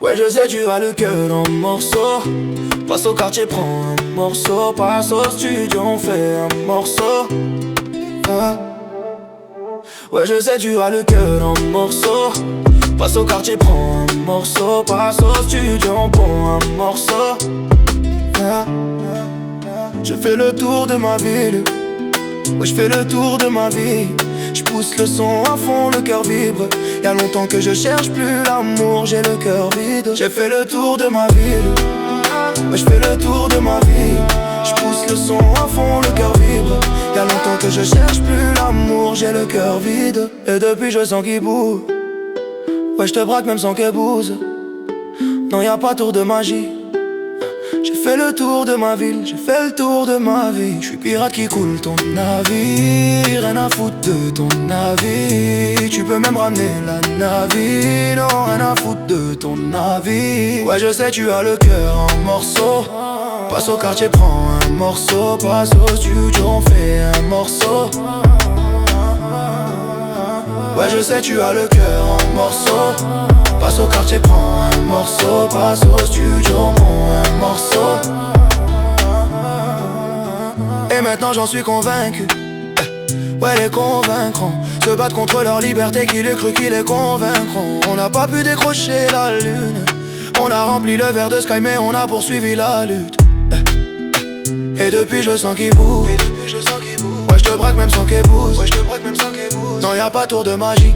Ouais je sais tu as le cœur en morceaux. Passe au quartier, prends un morceau. Passe au studio, on fait un morceau. Ah. Ouais je sais tu as le cœur en morceaux. Passe au quartier, prends un morceau. Passe au studio, on prend un morceau. Ah. Je fais le tour de ma ville. Ouais je fais le tour de ma vie. Je pousse le son à fond, le cœur vibre. Y'a longtemps que je cherche plus l'amour, j'ai le cœur vide. J'ai fait le tour de ma ville. Ouais je fais le tour de ma vie. Je pousse le son à fond, le cœur vibre. Y'a longtemps que je cherche plus l'amour, j'ai le cœur vide. Et depuis je sens qu'il bouge. Ouais je te braque même sans qu'elle bouse. Non y'a pas tour de magie. J'ai fait le tour de ma ville, j'ai fait le tour de ma vie. Je suis pirate qui coule ton navire. Rien à foutre de ton navire. Tu peux même ramener la navire. Non, rien à foutre de ton navire. Ouais je sais tu as le cœur en morceaux. Passe au quartier, prends un morceau. Passe au studio, on fait un morceau. Ouais je sais tu as le cœur en morceaux. Passe au quartier, prends un morceau. Passe au studio, on prend un morceau. Et maintenant j'en suis convaincu. Ouais les convaincront. Se battre contre leur liberté, qui les cru, qui les convaincront. On n'a pas pu décrocher la lune. On a rempli le verre de Sky mais on a poursuivi la lutte. Et depuis je sens qu'il bouge. Ouais je te braque même sans qu'elle bouse. Non y'a pas tour de magie.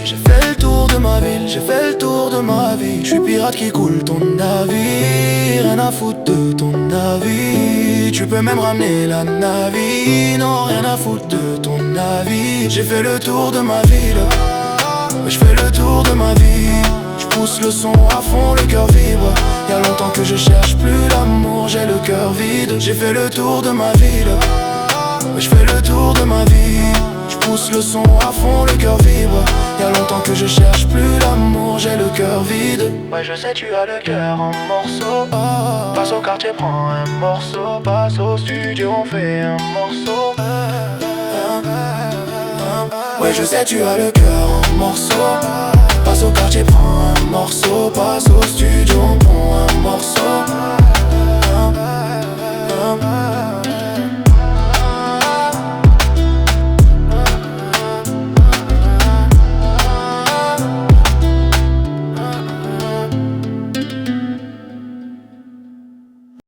J'ai fait le tour de ma ville, j'ai fait le tour de ma vie. Je suis pirate qui coule ton navire. Rien à foutre de ton navire. Tu peux même ramener la navire. Non rien à foutre de ton navire. J'ai fait le tour de ma ville. Je fais le tour de ma vie. Je pousse le son à fond, le cœur vibre. Y'a longtemps que je cherche plus l'amour, j'ai le cœur vide. J'ai fait le tour de ma ville. Je fais le tour de ma vie. Je pousse le son à fond, le cœur vibre. Y'a longtemps que je cherche plus l'amour, j'ai le cœur vide. Ouais je sais tu as le cœur en morceaux. Passe au quartier, prends un morceau. Passe au studio, on fait un morceau. Ouais je sais tu as le cœur en morceaux. Passe au quartier, prends un morceau. Passe au studio, on prend un morceau.